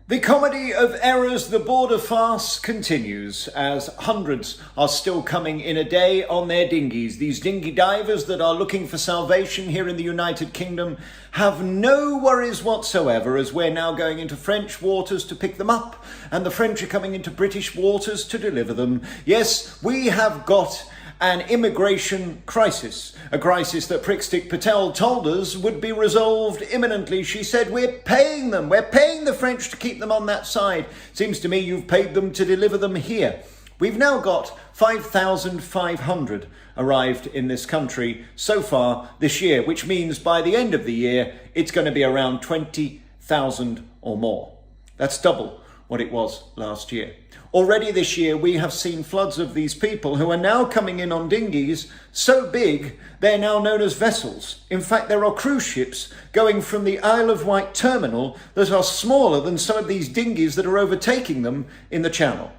The comedy of errors, the border farce continues as hundreds are still coming in a day on their dinghies. These dinghy divers that are looking for salvation here in the United Kingdom have no worries whatsoever as we're now going into French waters to pick them up and the French are coming into British waters to deliver them. Yes, we have got an immigration crisis, a crisis that Prikstick Patel told us would be resolved imminently. She said, we're paying the French to keep them on that side. Seems to me you've paid them to deliver them here. We've now got 5,500 arrived in this country so far this year, which means by the end of the year, it's going to be around 20,000 or more. That's double what it was last year. Already this year, we have seen floods of these people who are now coming in on dinghies so big, they're now known as vessels. In fact, there are cruise ships going from the Isle of Wight terminal that are smaller than some of these dinghies that are overtaking them in the channel.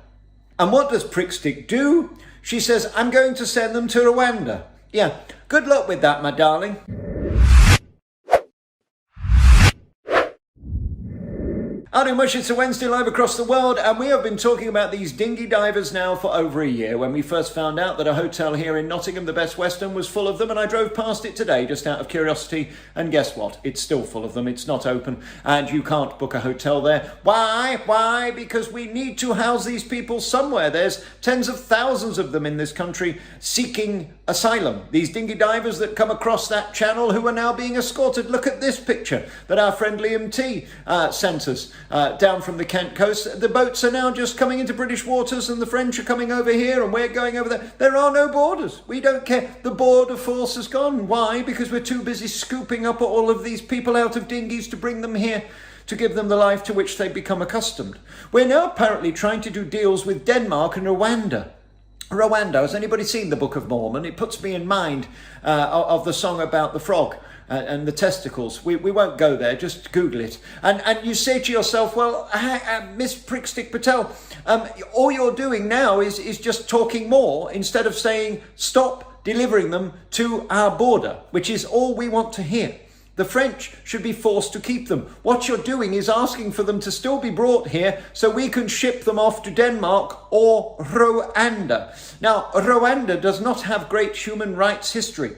And what does Prikstick do? She says, I'm going to send them to Rwanda. Yeah, good luck with that, my darling. Howdy much, it's a Wednesday live across the world, and we have been talking about these dinghy divers now for over a year. When we first found out that a hotel here in Nottingham, the Best Western, was full of them, and I drove past it today just out of curiosity, and guess what? It's still full of them. It's not open, and you can't book a hotel there. Why? Why? Because we need to house these people somewhere. There's tens of thousands of them in this country seeking asylum. These dinghy divers that come across that channel who are now being escorted. Look at this picture that our friend Liam T sent us. Down from the Kent coast. The boats are now just coming into British waters and the French are coming over here and we're going over there. There are no borders. We don't care. The border force has gone. Why? Because we're too busy scooping up all of these people out of dinghies to bring them here to give them the life to which they've become accustomed. We're now apparently trying to do deals with Denmark and Rwanda. Rwanda, has anybody seen the Book of Mormon? It puts me in mind of the song about the frog and the testicles. We won't go there, just Google it. And you say to yourself, well, Miss Prikstick Patel, all you're doing now is just talking more instead of saying, stop delivering them to our border, which is all we want to hear. The French should be forced to keep them. What you're doing is asking for them to still be brought here so we can ship them off to Denmark or Rwanda. Now, Rwanda does not have great human rights history.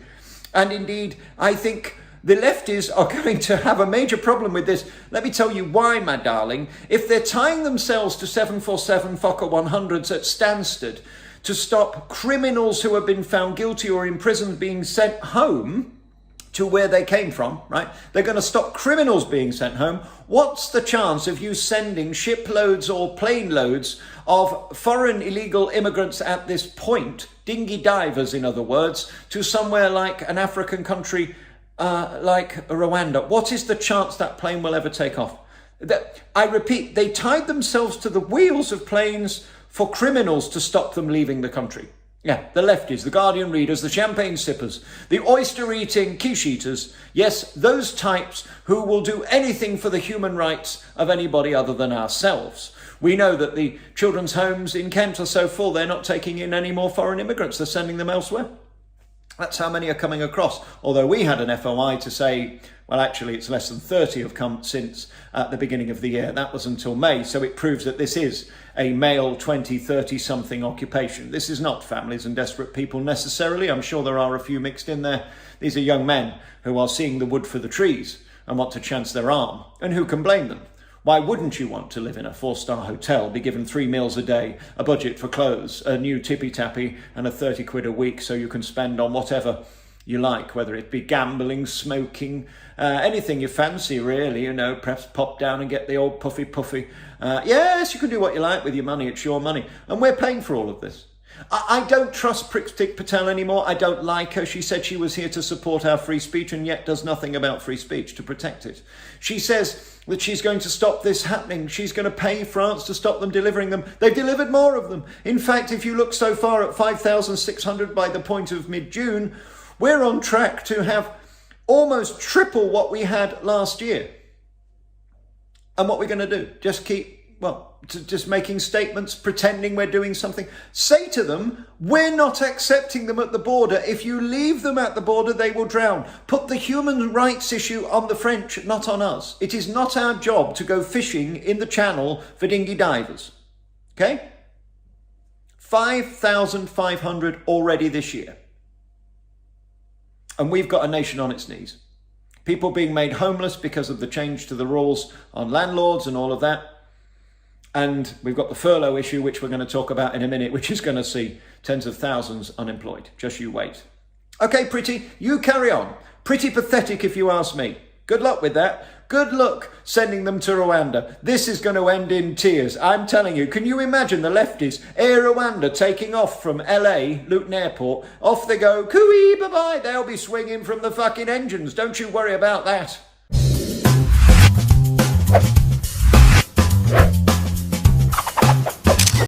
And indeed, I think the lefties are going to have a major problem with this. Let me tell you why, my darling. If they're tying themselves to 747 Fokker 100s at Stansted to stop criminals who have been found guilty or imprisoned being sent home to where they came from, right? They're going to stop criminals being sent home. What's the chance of you sending shiploads or plane loads of foreign illegal immigrants at this point, dinghy divers in other words, to somewhere like an African country like Rwanda? What is the chance that plane will ever take off? I repeat, they tied themselves to the wheels of planes for criminals to stop them leaving the country. Yeah, the lefties, the Guardian readers, the champagne sippers, the oyster-eating quiche eaters. Yes, those types who will do anything for the human rights of anybody other than ourselves. We know that the children's homes in Kent are so full, they're not taking in any more foreign immigrants. They're sending them elsewhere. That's how many are coming across. Although we had an FOI to say, well, actually, it's less than 30 have come since the beginning of the year. That was until May. So it proves that this is a male 20, 30-something occupation. This is not families and desperate people necessarily. I'm sure there are a few mixed in there. These are young men who are seeing the wood for the trees and want to chance their arm. And who can blame them? Why wouldn't you want to live in a 4-star hotel, be given 3 meals a day, a budget for clothes, a new tippy-tappy and a 30 quid a week so you can spend on whatever you like, whether it be gambling, smoking, anything you fancy really, perhaps pop down and get the old puffy. Yes, you can do what you like with your money, it's your money. And we're paying for all of this. I don't trust Prikstick Patel anymore. I don't like her. She said she was here to support our free speech and yet does nothing about free speech to protect it. She says that she's going to stop this happening. She's going to pay France to stop them delivering them. They've delivered more of them. In fact, if you look so far at 5,600 by the point of mid-June, we're on track to have almost triple what we had last year. And what we're going to do? Just keep just making statements, pretending we're doing something. Say to them, we're not accepting them at the border. If you leave them at the border, they will drown. Put the human rights issue on the French, not on us. It is not our job to go fishing in the channel for dinghy divers. Okay? 5,500 already this year. And we've got a nation on its knees. People being made homeless because of the change to the rules on landlords and all of that. And we've got the furlough issue, which we're going to talk about in a minute, which is going to see tens of thousands unemployed. Just you wait. Okay, Pretty, you carry on. Pretty pathetic if you ask me. Good luck with that. Good luck sending them to Rwanda. This is going to end in tears. I'm telling you, can you imagine the lefties, Air Rwanda, taking off from LA, Luton Airport? Off they go, cooey, bye-bye. They'll be swinging from the fucking engines. Don't you worry about that.